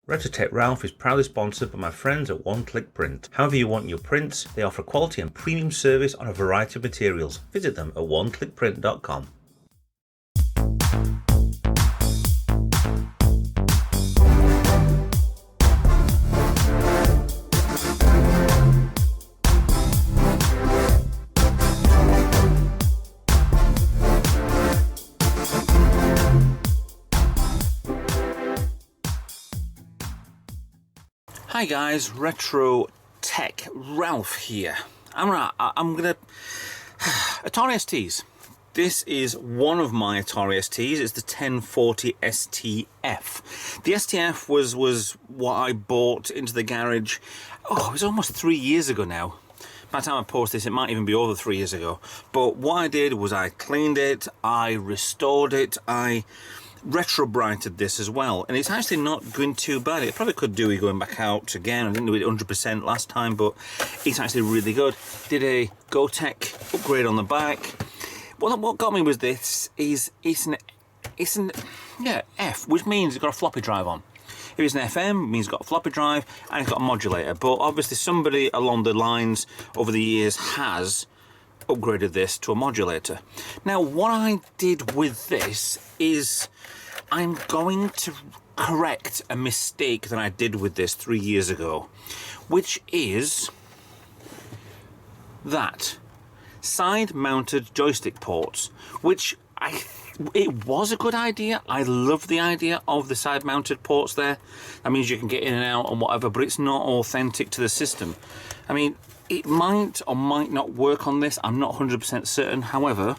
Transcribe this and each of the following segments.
Retrotech Ralph is proudly sponsored by my friends at One Click Print. However you want your prints, they offer quality and premium service on a variety of materials. Visit them at oneclickprint.com. Hi guys, Retro Tech Ralph here. I'm gonna Atari STs. This is one of my Atari STs. It's the 1040 STF. The STF was what I bought into the garage. Oh, it was almost 3 years ago now. By the time I post this, it might even be over 3 years ago. But what I did was I cleaned it, I restored it, I retro brighted this as well, and it's actually not going too bad. It probably could do it going back out again. I didn't do it 100% last time, but it's actually really good. Did a GoTech upgrade on the back. What got me was this is it's an F, which means it's got a floppy drive on. If it's an FM, it means it's got a floppy drive and it's got a modulator. But obviously somebody along the lines over the years has upgraded this to a modulator. Now what I did with this is I'm going to correct a mistake that I did with this 3 years ago, which is that side-mounted joystick ports, which it was a good idea. I love the idea of the side-mounted ports there. That means you can get in and out and whatever, but it's not authentic to the system. I mean, it might or might not work on this. I'm not 100% certain. However,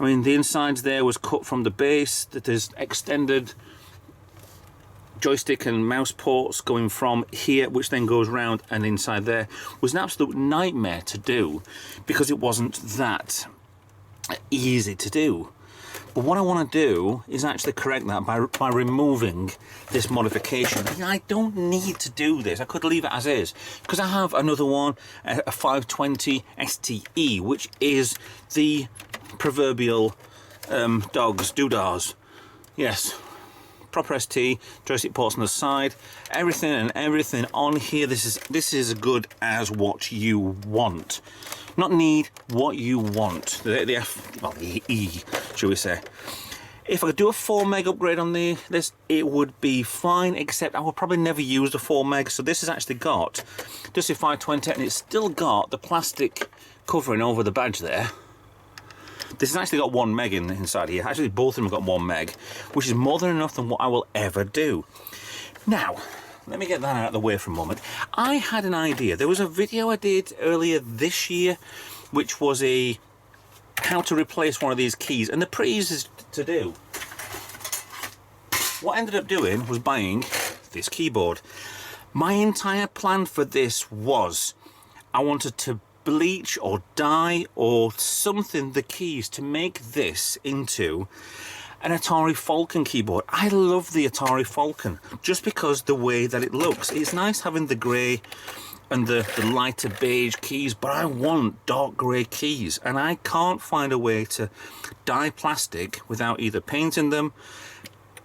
I mean, the insides there was cut from the base, that there's extended joystick and mouse ports going from here, which then goes round and inside there. Was an absolute nightmare to do because it wasn't that easy to do. But what I want to do is actually correct that by removing this modification. I mean, I don't need to do this. I could leave it as is, because I have another one, a 520 STE, which is the proverbial dogs, doodahs. Yes, proper ST, joystick ports on the side, everything on here. This is as good as what you want. Not need, what you want. The E, should we say. If I could do a 4 meg upgrade on this, it would be fine, except I would probably never use the 4 meg. So this has actually got just a 520, and it's still got the plastic covering over the badge there. This has actually got 1 meg inside here. Actually, both of them have got 1 meg, which is more than enough than what I will ever do. Now, let me get that out of the way for a moment. I had an idea. There was a video I did earlier this year, which was a how to replace one of these keys, and they're pretty easy to do. What I ended up doing was buying this keyboard. My entire plan for this was I wanted to bleach or dye or something the keys to make this into an Atari Falcon keyboard. I love the Atari Falcon just because the way that it looks. It's nice having the grey and the lighter beige keys, but I want dark grey keys, and I can't find a way to dye plastic without either painting them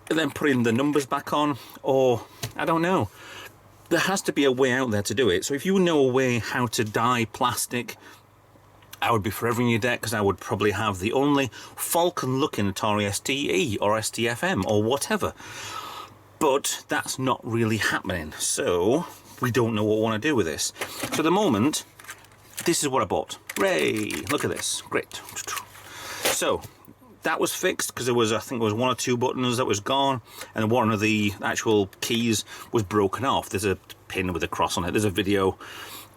and then putting the numbers back on, or I don't know. There has to be a way out there to do it. So if you know a way how to dye plastic, I would be forever in your debt, because I would probably have the only Falcon looking Atari STE or STFM or whatever. But that's not really happening, so we don't know what we want to do with this. So at the moment, this is what I bought. Hooray! Look at this, great. So that was fixed because there was, I think there was 1 or 2 buttons that was gone, and one of the actual keys was broken off. There's a pin with a cross on it. There's a video.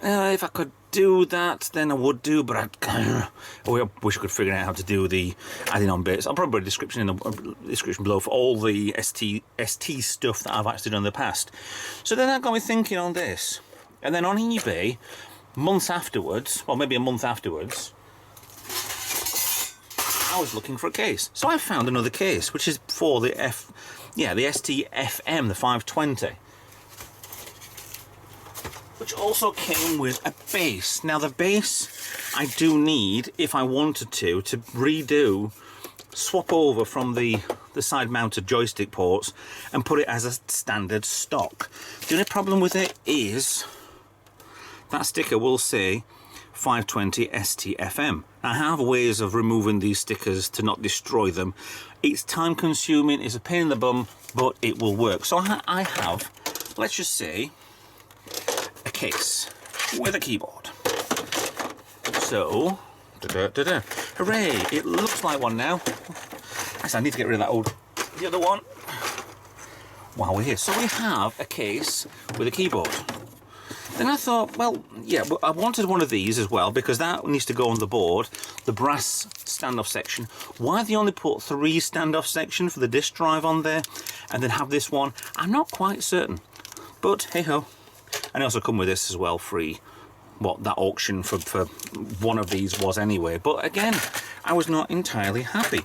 If I could do that, then I would do, but I wish I could figure out how to do the adding on bits. I'll probably put a description in the description below for all the ST stuff that I've actually done in the past. So then that got me thinking on this. And then on eBay, months afterwards, well maybe a month afterwards, I was looking for a case. So I found another case, which is for the STFM, the 520. Which also came with a base. Now the base I do need, if I wanted to redo swap over from the side mounted joystick ports and put it as a standard stock. The only problem with it is that sticker will say 520 STFM. I have ways of removing these stickers to not destroy them. It's time consuming, it's a pain in the bum, but it will work. So I have, let's just say, a case with a keyboard. So, hooray, it looks like one now. Actually, I need to get rid of the other one while we're here. So we have a case with a keyboard. Then I thought, well, yeah, I wanted one of these as well because that needs to go on the board, the brass standoff section. Why they only put 3 standoff sections for the disk drive on there and then have this one, I'm not quite certain. But hey ho. And they also come with this as well, free. What that auction for one of these was anyway. But again, I was not entirely happy.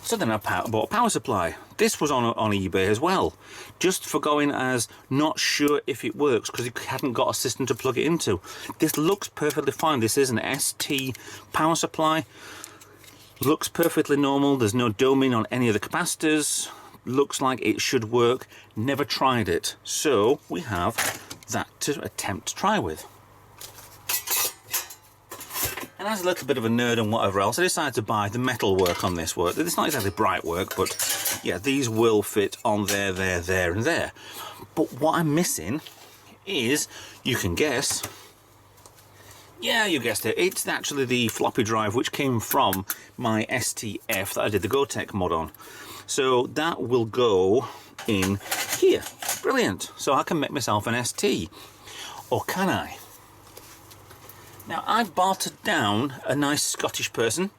So then I bought a power supply. This was on eBay as well, just for going as not sure if it works because it hadn't got a system to plug it into. This looks perfectly fine. This is an ST power supply. Looks perfectly normal. There's no doming on any of the capacitors. Looks like it should work. Never tried it. So we have that to attempt to try with. And as a little bit of a nerd and whatever else, I decided to buy the metal work on this work. It's not exactly bright work, but yeah, these will fit on there, and there. But what I'm missing is, you can guess, yeah, you guessed it, it's actually the floppy drive which came from my STF that I did the GoTech mod on. So that will go in here. Brilliant. So I can make myself an ST. Or can I? Now, I bartered down a nice Scottish person.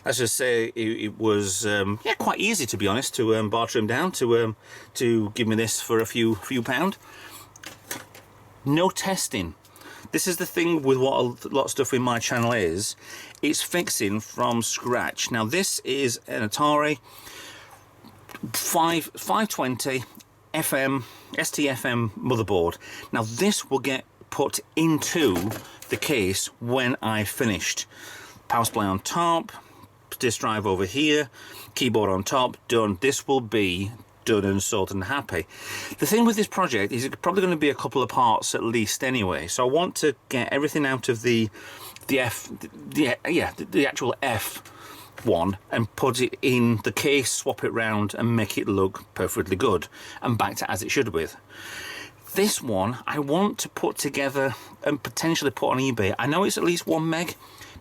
Let's just say it was yeah, quite easy, to be honest, to barter him down to give me this for a few pound. No testing. This is the thing with what a lot of stuff in my channel is. It's fixing from scratch. Now, this is an Atari 520 FM STFM motherboard. Now, this will get put into the case when I finished. Power supply on top, disk drive over here, keyboard on top, done. This will be done and sorted and happy. The thing with this project is it's probably going to be a couple of parts at least anyway, so I want to get everything out of the actual F one and put it in the case, swap it round and make it look perfectly good and back to as it should with. This one I want to put together and potentially put on eBay. I know it's at least 1 meg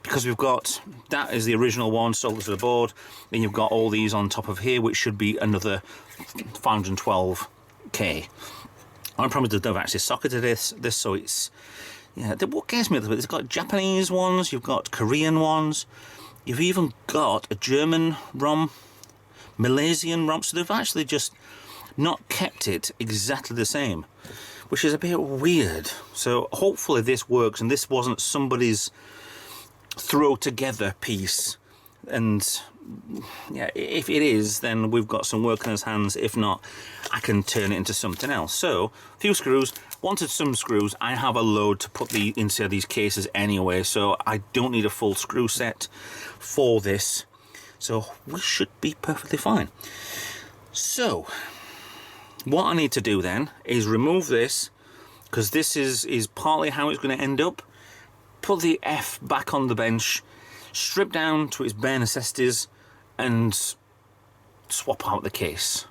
because we've got, that is the original one sold to the board, then you've got all these on top of here which should be another 512k. I probably don't have actually socketed this so it's, yeah, what scares me a little bit, it's got Japanese ones, you've got Korean ones, you've even got a German ROM, Malaysian ROM, so they've actually just not kept it exactly the same, which is a bit weird. So hopefully this works and this wasn't somebody's throw together piece, and yeah, if it is, then we've got some work in his hands. If not, I can turn it into something else. So a few screws, wanted some screws. I have a load to put inside these cases anyway, so I don't need a full screw set for this, so we should be perfectly fine. So what I need to do then is remove this, because this is partly how it's going to end up. Put the F back on the bench, strip down to its bare necessities, and swap out the case.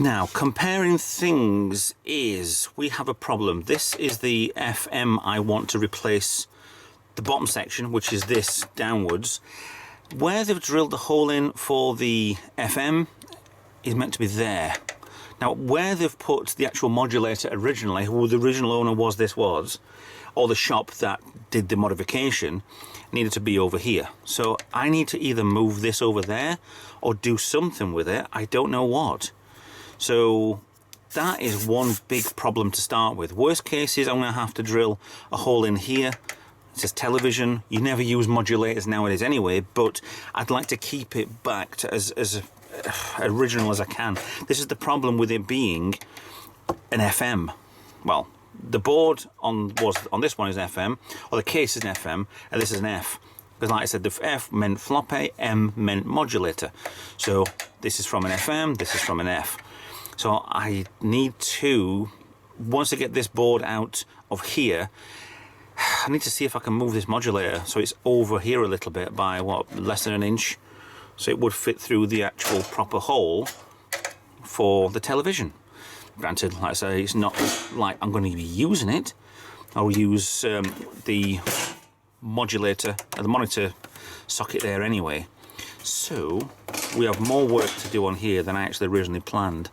Now, comparing things is, we have a problem. This is the FM I want to replace the bottom section, which is this downwards. Where they've drilled the hole in for the FM is meant to be there. Now, where they've put the actual modulator originally, who the original owner was, or the shop that did the modification, needed to be over here. So I need to either move this over there or do something with it. I don't know what. So that is one big problem to start with. Worst case is I'm going to have to drill a hole in here. It says television. You never use modulators nowadays anyway, but I'd like to keep it back to as original as I can. This is the problem with it being an FM. Well, the board on this one is FM, or the case is an FM, and this is an F. Because like I said, the F meant floppy, M meant modulator. So this is from an FM, this is from an F. So I need to, once I get this board out of here, I need to see if I can move this modulator so it's over here a little bit by what, less than an inch. So it would fit through the actual proper hole for the television. Granted, like I say, it's not like I'm going to be using it. I'll use the modulator, the monitor socket there anyway. So we have more work to do on here than I actually originally planned.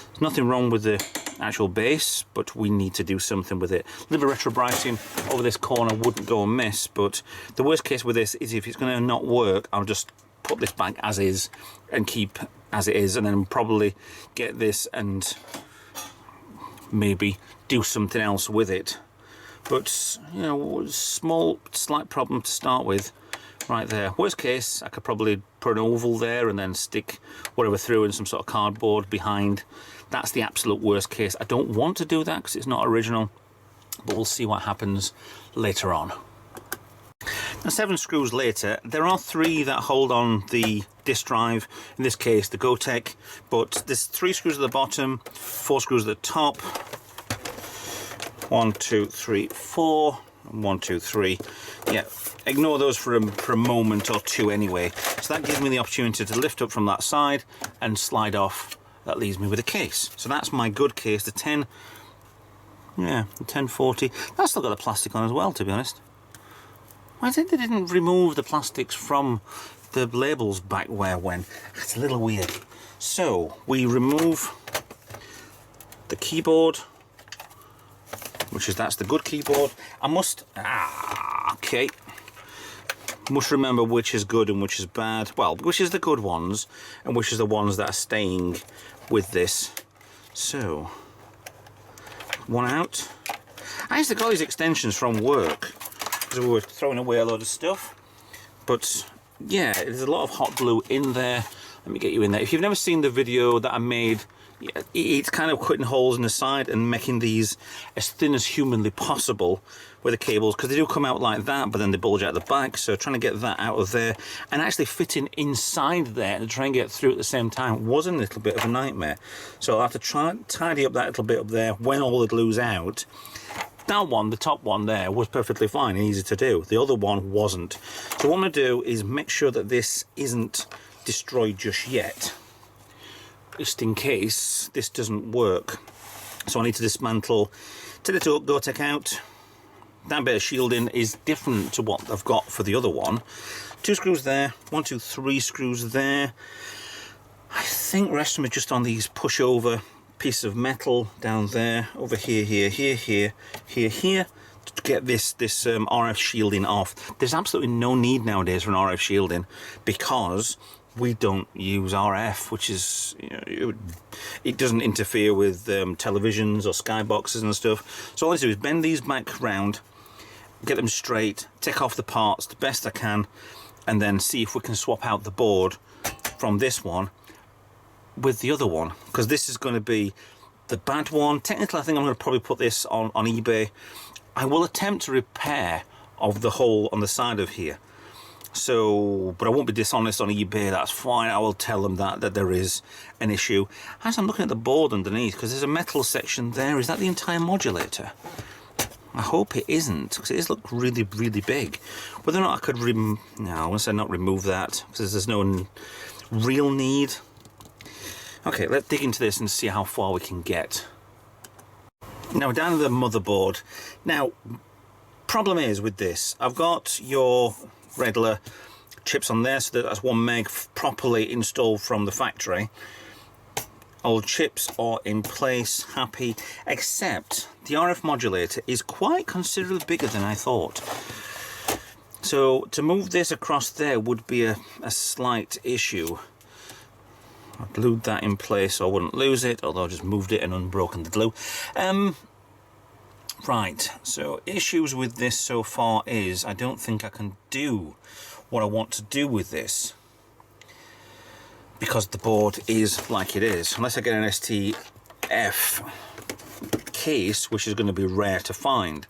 There's nothing wrong with the actual base, but we need to do something with it. A little bit of retro brighting over this corner wouldn't go amiss, but the worst case with this is if it's going to not work, I'll just put this back as is and keep as it is, and then probably get this and maybe do something else with it. But you know, small slight problem to start with right there. Worst case, I could probably put an oval there and then stick whatever through in some sort of cardboard behind. That's the absolute worst case. I don't want to do that because it's not original, but we'll see what happens later on. Now 7 screws later, there are 3 that hold on the disk drive, in this case the Gotek, but there's 3 screws at the bottom, 4 screws at the top. 1, 2, 3, 4, 1, 2, 3. Yeah, ignore those for a moment or two anyway. So that gives me the opportunity to lift up from that side and slide off. That leaves me with a case. So that's my good case, the 10, yeah, the 1040. That's still got the plastic on as well, to be honest. I think they didn't remove the plastics from the labels back when. That's a little weird. So we remove the keyboard, that's the good keyboard. I must, okay. Must remember which is good and which is bad. Well, which is the good ones and which is the ones that are staying with this. So, one out. I used to got these extensions from work because we were throwing away a lot of stuff. But yeah, there's a lot of hot glue in there. Let me get you in there. If you've never seen the video that I made, it's kind of cutting holes in the side and making these as thin as humanly possible with the cables, because they do come out like that, but then they bulge out the back. So trying to get that out of there and actually fitting inside there and try and get through at the same time was a little bit of a nightmare. So I'll have to try and tidy up that little bit up there when all the glue's out. That one, the top one there, was perfectly fine and easy to do. The other one wasn't. So what I'm going to do is make sure that this isn't destroyed just yet, just in case this doesn't work. So I need to dismantle, take the Gotek out. That bit of shielding is different to what I've got for the other one. 2 screws there, 1, 2, 3 screws there. I think the rest of them are just on these pushover pieces of metal down there, over here, here, here, here, here, here, to get this RF shielding off. There's absolutely no need nowadays for an RF shielding because we don't use RF, which is, you know, it doesn't interfere with televisions or skyboxes and stuff. So all I do is bend these back round, get them straight, take off the parts the best I can, and then see if we can swap out the board from this one with the other one, because this is going to be the bad one. Technically, I think I'm going to probably put this on eBay. I will attempt a repair of the hole on the side of here. So, but I won't be dishonest on eBay, that's fine. I will tell them that there is an issue. As I'm looking at the board underneath, because there's a metal section there, is that the entire modulator? I hope it isn't, because it is look really, really big. Whether or not I could no, I want to say not remove that, because there's no real need. Okay, let's dig into this and see how far we can get. Now, down to the motherboard. Now, problem is with this, I've got your regular chips on there, so that's 1 meg properly installed from the factory. All chips are in place, happy, except the RF modulator is quite considerably bigger than I thought. So to move this across there would be a slight issue. I glued that in place so I wouldn't lose it, although I just moved it and unbroken the glue. Right, so issues with this so far is I don't think I can do what I want to do with this because the board is like it is. Unless I get an STF case, which is going to be rare to find.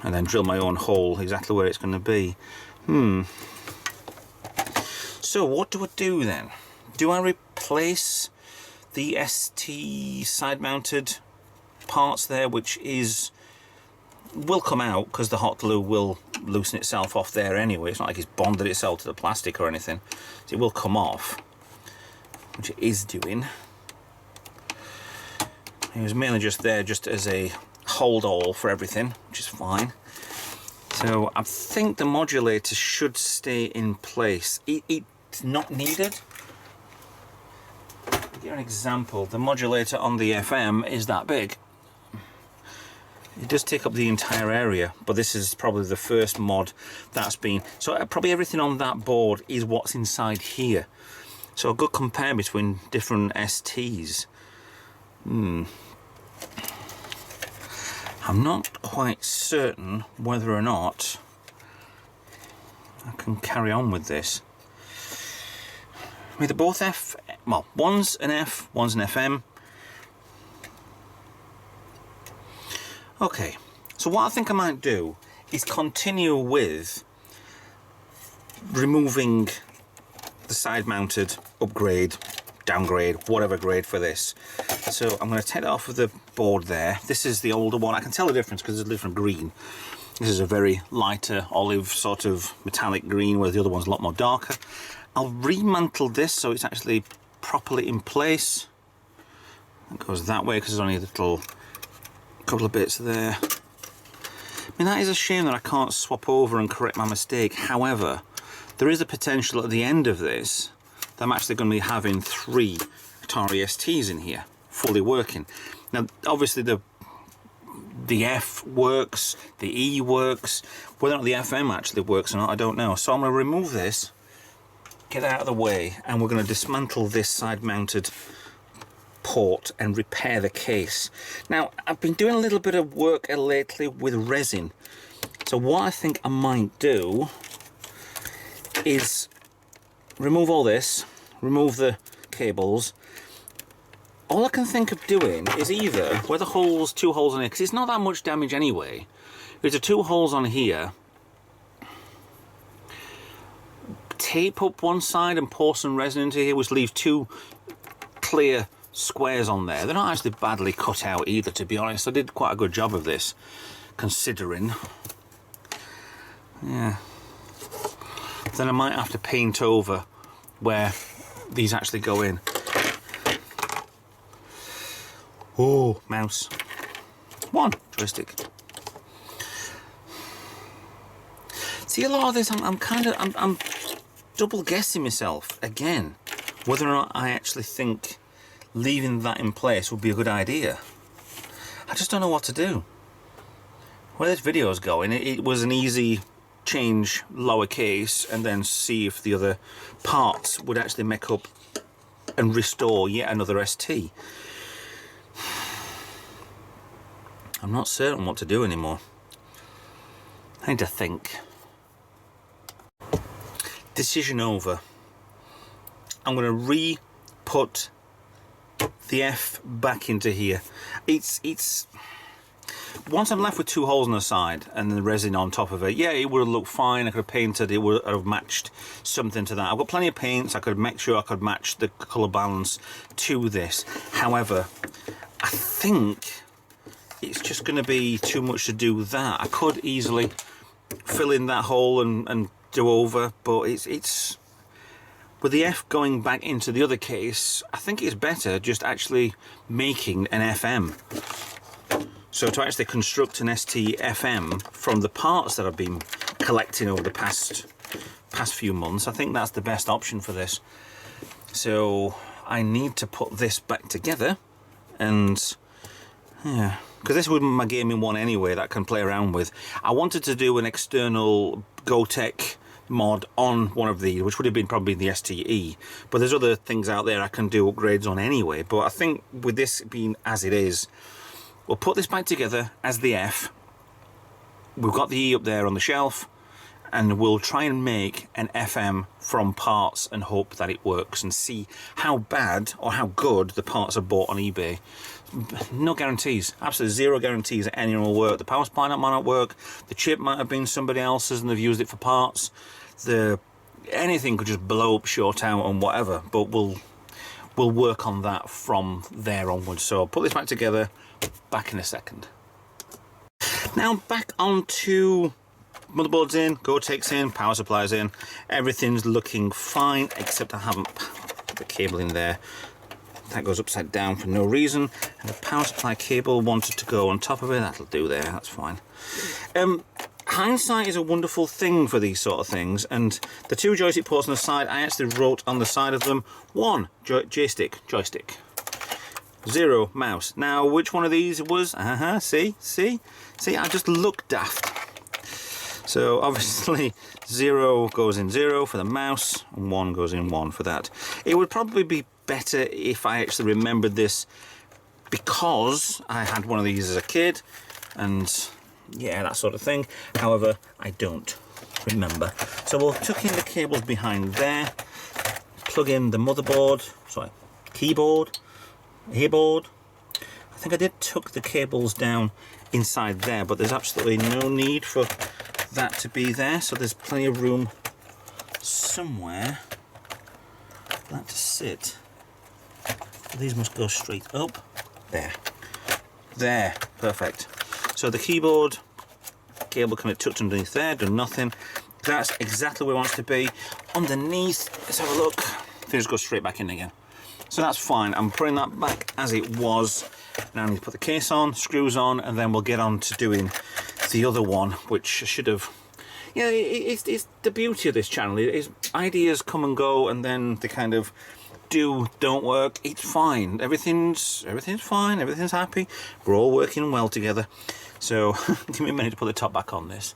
and then drill my own hole exactly where it's going to be. So what do I do then? Do I replace the ST side mounted parts there, which will come out because the hot glue will loosen itself off there anyway. It's not like it's bonded itself to the plastic or anything, so it will come off, which it is doing. It was mainly just there just as a hold all for everything, which is fine. So I think the modulator should stay in place. It's not needed. To give you an example, the modulator on the FM is that big. It does take up the entire area, but this is probably the first mod that's been... So probably everything on that board is what's inside here. So a good compare between different STs. I'm not quite certain whether or not I can carry on with this. I mean, they're both well, one's an F, one's an FM. Okay, so what I think I might do is continue with removing the side mounted upgrade, downgrade, whatever grade for this. So I'm going to take that off of the board there. This is the older one. I can tell the difference because it's a different green. This is a very lighter olive sort of metallic green, where the other one's a lot more darker. I'll remantle this so it's actually properly in place. It goes that way because there's only a little couple of bits there. I mean, that is a shame that I can't swap over and correct my mistake. However, there is a potential at the end of this that I'm actually going to be having 3 Atari STs in here, fully working. Now, obviously the F works, the E works. Whether or not the FM actually works or not, I don't know. So I'm going to remove this, get it out of the way, and we're going to dismantle this side-mounted port and repair the case. Now, I've been doing a little bit of work lately with resin. So what I think I might do is remove all this, remove the cables. All I can think of doing is either, where the holes, 2 holes on here, because it's not that much damage anyway. There's 2 holes on here. Tape up one side and pour some resin into here, which leaves 2 clear squares on there. They're not actually badly cut out either, to be honest. I did quite a good job of this, considering. Yeah. Then I might have to paint over where these actually go in. Oh, mouse. 1 joystick. See, a lot of this, I'm double guessing myself again, whether or not I actually think leaving that in place would be a good idea. I just don't know what to do. Where this video is going, it was an easy change lowercase and then see if the other parts would actually make up and restore yet another ST. I'm not certain what to do anymore. I need to think. Decision over. I'm going to re-put the F back into here. It's once I'm left with 2 holes on the side and the resin on top of it, yeah, it would have looked fine. I could have painted, it would have matched something to that. I've got plenty of paints. I could make sure I could match the colour balance to this. However, I think it's just going to be too much to do that. I could easily fill in that hole and do over, but it's with the F going back into the other case, I think it's better just actually making an FM. So to actually construct an ST FM from the parts that I've been collecting over the past few months, I think that's the best option for this. So I need to put this back together, and yeah, because this would be my gaming one anyway that I can play around with. I wanted to do an external GoTech mod on one of these, which would have been probably the STE, but there's other things out there I can do upgrades on anyway. But I think with this being as it is, we'll put this back together as the F. We've got the E up there on the shelf, and we'll try and make an FM from parts and hope that it works, and see how bad or how good the parts are bought on eBay. No guarantees, absolutely zero guarantees that any will work. The power supply might not work, the chip might have been somebody else's and they've used it for parts, anything could just blow up, short out and whatever, but we'll work on that from there onwards. So I'll put this back together, back in a second. Now back onto motherboard's in, Cortex in, power supply's in, everything's looking fine, except I haven't put the cable in there. That goes upside down for no reason, and the power supply cable wanted to go on top of it. That'll do there, that's fine. Hindsight is a wonderful thing for these sort of things, and the two joystick ports on the side, I actually wrote on the side of them, 1 joystick, 0 mouse. Now which one of these it was? See, I just look daft. So obviously 0 goes in 0 for the mouse, and 1 goes in 1 for that. It would probably be better if I actually remembered this, because I had one of these as a kid, and yeah, that sort of thing. However, I don't remember. So we'll tuck in the cables behind there, plug in the motherboard, keyboard, earboard. I think I did tuck the cables down inside there, but there's absolutely no need for that to be there, so there's plenty of room somewhere for that to sit. These must go straight up. There, perfect. So the keyboard cable can be tucked underneath there, done nothing. That's exactly where it wants to be. Underneath, let's have a look. Things go straight back in again. So that's fine. I'm putting that back as it was. Now I need to put the case on, screws on, and then we'll get on to doing the other one, which I should have. Yeah, it's the beauty of this channel. Is ideas come and go, and then they kind of don't work. It's fine. Everything's fine. Everything's happy. We're all working well together. So give me a minute to put the top back on this.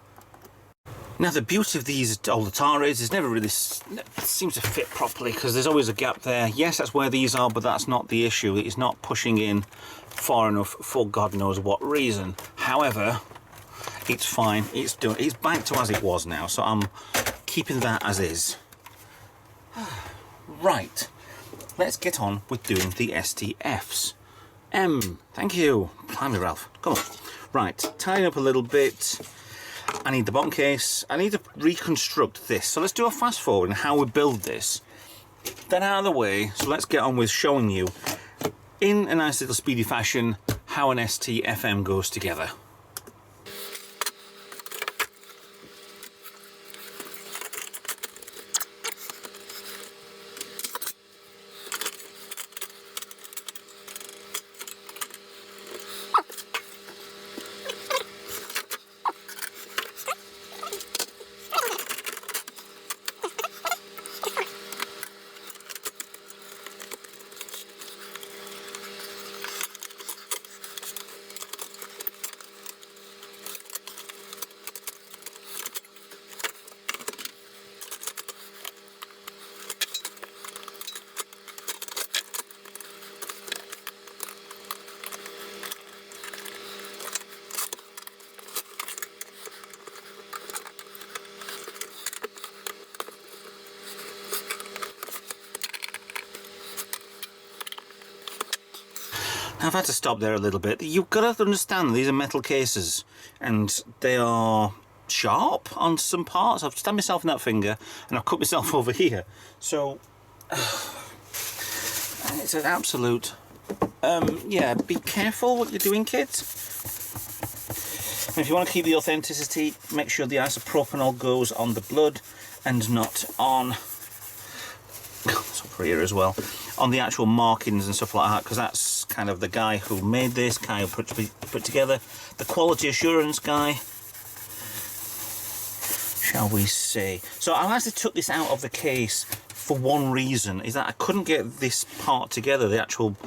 Now the beauty of these old Ataris is never really seems to fit properly, because there's always a gap there. Yes, that's where these are, but that's not the issue. It's not pushing in far enough for God knows what reason. However, it's fine. It's done. It's back to as it was now, so I'm keeping that as is. Right, let's get on with doing the STFs. Thank you. Blimey, Ralph. Come on. Right, tighten up a little bit. I need the bottom case. I need to reconstruct this. So let's do a fast forward and how we build this. Then out of the way, so let's get on with showing you in a nice little speedy fashion how an STFM goes together. I've had to stop there a little bit. You've got to understand these are metal cases and they are sharp on some parts. I've stabbed myself in that finger and I've cut myself over here. So it's an absolute yeah, be careful what you're doing, kids. And if you want to keep the authenticity, make sure the isopropanol goes on the blood and not on it's over here as well, on the actual markings and stuff like that, because that's kind of the guy who made this, guy who put together, the quality assurance guy, shall we say. So I actually took this out of the case for one reason, is that I couldn't get this part together. The actual,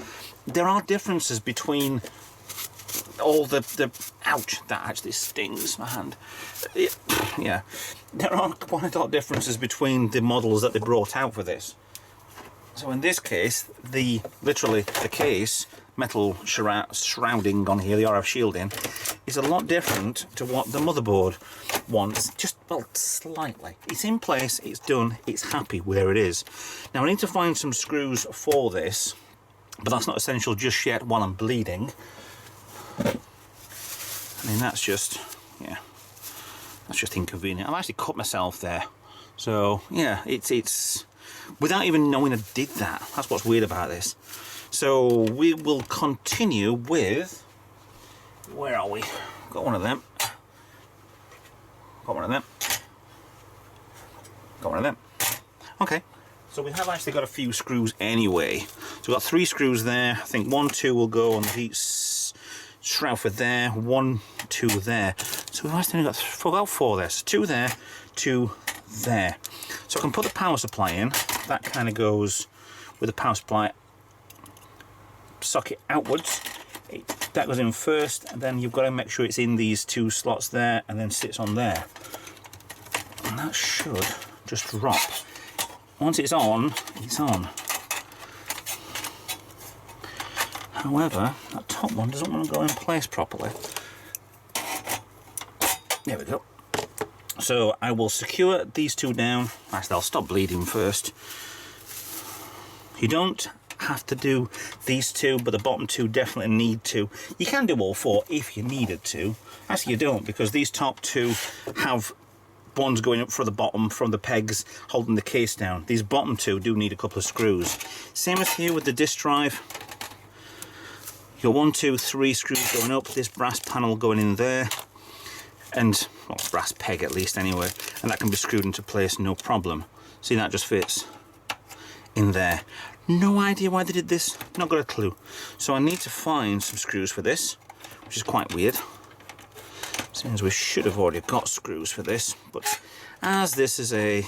there are differences between all the ouch, that actually stings my hand. Yeah, there are quite a lot of differences between the models that they brought out for this. So in this case, literally the case metal shrouding on here, the RF shielding, is a lot different to what the motherboard wants, just, well, slightly. It's in place, it's done, it's happy where it is. Now I need to find some screws for this, but that's not essential just yet while I'm bleeding. I mean, that's just, yeah, that's just inconvenient. I've actually cut myself there. So yeah, it's without even knowing I did that. That's what's weird about this. So we will continue with, where are we? Got one of them. Got one of them. Got one of them. Okay. So we have actually got a few screws anyway. So we've got 3 screws there. I think 1, 2 will go on the heat shroud for there. 1, 2 there. So we've actually got about 4 there. So 2 there, 2 there. So I can put the power supply in. That kind of goes with the power supply socket outwards. That goes in first, and then you've got to make sure it's in these 2 slots there and then sits on there. And that should just drop. Once it's on, it's on. However, that top one doesn't want to go in place properly. There we go. So I will secure these 2 down. Actually, I'll stop bleeding first. You don't have to do these 2, but the bottom 2 definitely need to. You can do all 4 if you needed to. Actually, you don't, because these top 2 have ones going up for the bottom from the pegs holding the case down. These bottom 2 do need a couple of screws. Same as here with the disk drive. Your 1, 2, 3 screws going up, this brass panel going in there, and, well, brass peg at least anyway, and that can be screwed into place no problem. See, that just fits in there. No idea why they did this, not got a clue. So I need to find some screws for this, which is quite weird, since we should have already got screws for this, but as this is a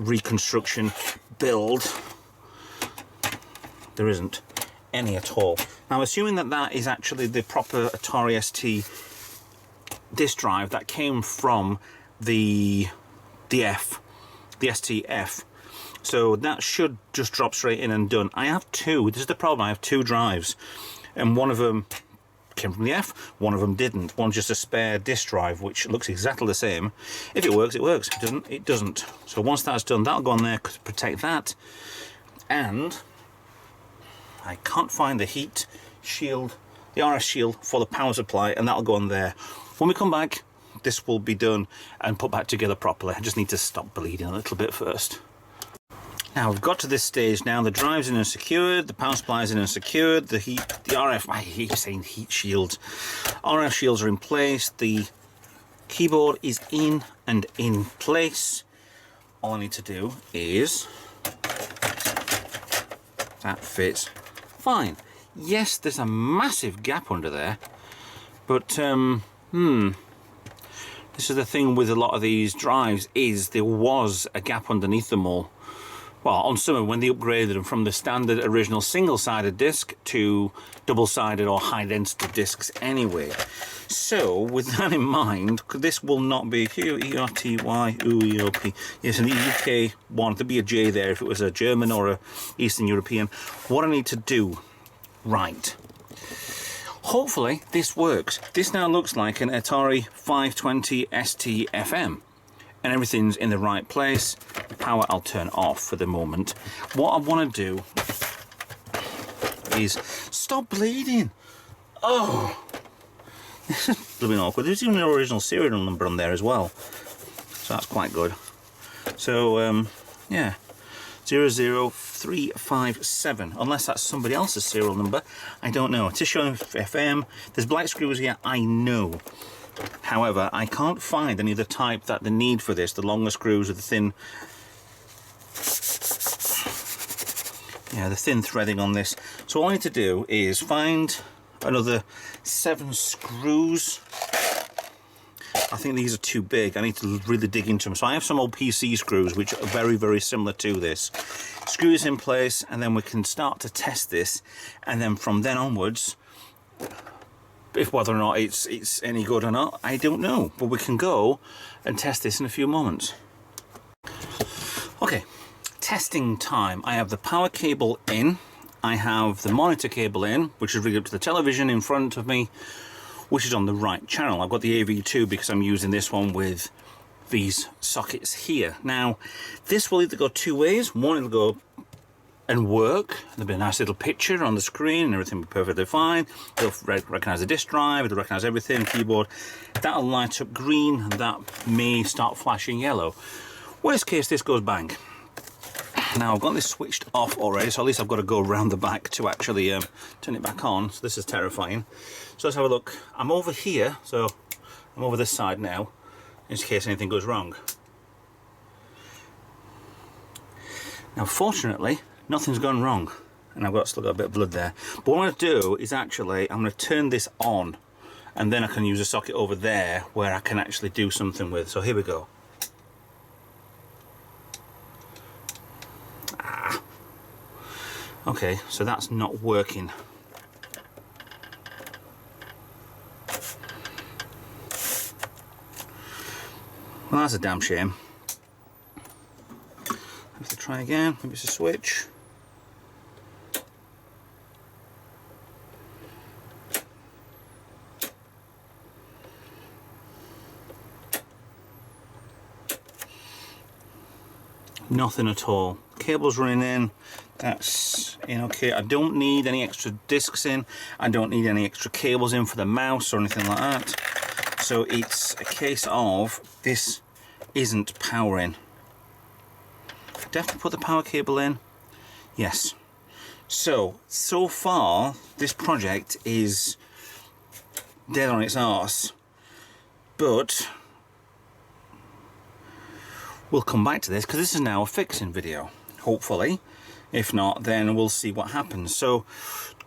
reconstruction build, there isn't any at all. Now, assuming that that is actually the proper Atari ST disk drive that came from the STF, so that should just drop straight in and done. I have 2, this is the problem, I have 2 drives, and one of them came from the F, one of them didn't. One's just a spare disk drive, which looks exactly the same. If it works, it works. If it doesn't, it doesn't. So once that's done, that'll go on there to protect that. And I can't find the heat shield, the RF shield for the power supply, and that'll go on there. When we come back, this will be done and put back together properly. I just need to stop bleeding a little bit first. Now we've got to this stage now, the drive's in and secured, the power supply's in and secured, the RF, I hate saying heat shields, RF shields are in place, the keyboard is in and in place. All I need to do is, that fits fine. Yes, there's a massive gap under there, but this is the thing with a lot of these drives, is there was a gap underneath them all. Well, on some, when they upgraded them from the standard original single-sided disc to double-sided or high-density discs anyway. So, with that in mind, this will not be Q-E-R-T-Y-U-E-O-P. Yes, in the UK one, there'd be a J there if it was a German or a Eastern European. What I need to do, right. Hopefully, this works. This now looks like an Atari 520 ST FM. And everything's in the right place. The power I'll turn off for the moment. What I want to do is stop bleeding. Oh, this is blooming awkward. There's even an original serial number on there as well, so that's quite good. So yeah, 00357. Unless that's somebody else's serial number, I don't know. It is showing FM. There's black screws here, I know. However, I can't find any of the type that they need for this, the longer screws with the thin, yeah, the thin threading on this. So all I need to do is find another 7 screws. I think these are too big. I need to really dig into them. So I have some old PC screws which are very, very similar to this. Screw this in place, and then we can start to test this, and then from then onwards, if whether or not it's any good or not, I don't know. But we can go and test this in a few moments. Okay, testing time. I have the power cable in, I have the monitor cable in, which is rigged up to the television in front of me, which is on the right channel. I've got the AV2 because I'm using this one with these sockets here. Now, this will either go two ways. One, it'll go and work. There'll be a nice little picture on the screen and everything will be perfectly fine. It'll recognize the disk drive, it'll recognize everything, keyboard. That'll light up green and that may start flashing yellow. Worst case, this goes bang. Now I've got this switched off already, so at least I've got to go around the back to actually turn it back on. So this is terrifying. So let's have a look. I'm over here, so I'm over this side now, in case anything goes wrong. Now fortunately, nothing's gone wrong, and I've still got a bit of blood there. But what I'm going to do is actually, I'm going to turn this on, and then I can use a socket over there where I can actually do something with. So here we go. Okay, so that's not working. Well, that's a damn shame. I have to try again. Maybe it's a switch. Nothing at all. Cable's running in. That's in okay. I don't need any extra discs in. I don't need any extra cables in for the mouse or anything like that. So it's a case of this isn't powering. Definitely put the power cable in. Yes. So far this project is dead on its arse. But we'll come back to this because this is now a fixing video, hopefully. If not, then we'll see what happens. So,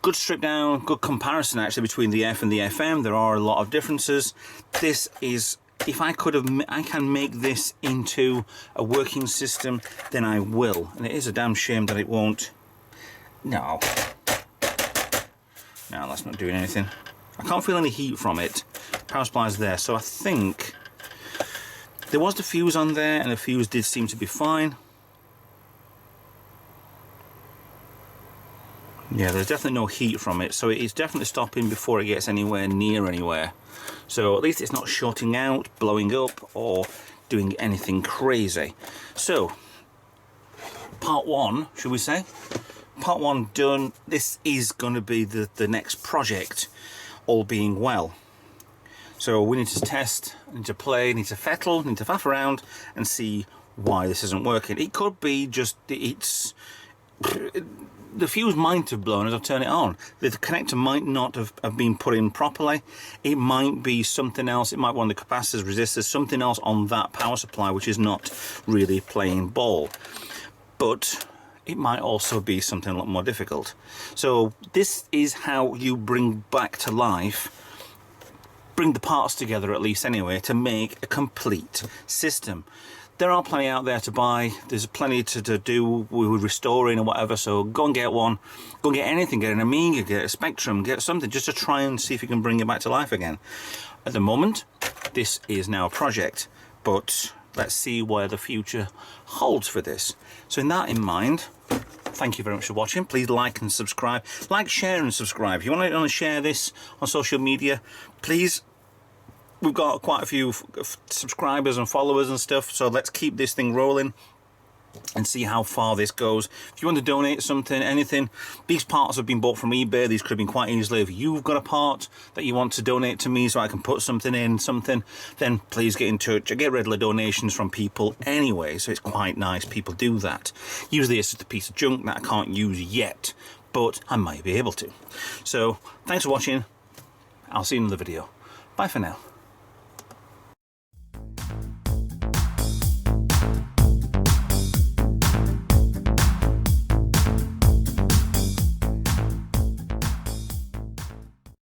good strip down, good comparison actually between the F and the FM. There are a lot of differences. This is, if I can make this into a working system, then I will. And it is a damn shame that it won't. No, that's not doing anything. I can't feel any heat from it. Power supply's there, so I think there was the fuse on there, and the fuse did seem to be fine. Yeah, there's definitely no heat from it, so it's definitely stopping before it gets anywhere near anywhere. So at least it's not shorting out, blowing up, or doing anything crazy. So, part one, should we say? Part one done. This is going to be the next project, all being well. So we need to test, need to play, need to fettle, need to faff around and see why this isn't working. It could be just the fuse might have blown as I turn it on. The connector might not have been put in properly. It might be something else. It might be one of the capacitors, resistors, something else on that power supply which is not really playing ball. But it might also be something a lot more difficult. So this is how you bring back to life, bring the parts together at least anyway, to make a complete system. There are plenty out there to buy. There's plenty to do with restoring or whatever, so go and get one. Go and get anything, get an Amiga, get a Spectrum, get something just to try and see if you can bring it back to life again. At the moment, this is now a project, but let's see where the future holds for this. So in that in mind, thank you very much for watching. Please like and subscribe. Like, share and subscribe. If you want to share this on social media, please. We've got quite a few subscribers and followers and stuff, so let's keep this thing rolling and see how far this goes. If you want to donate something, anything, these parts have been bought from eBay. These could have been quite easily. If you've got a part that you want to donate to me so I can put something in, then please get in touch. I get regular donations from people anyway, so it's quite nice people do that. Usually it's just a piece of junk that I can't use yet, but I might be able to. So thanks for watching. I'll see you in the video. Bye for now.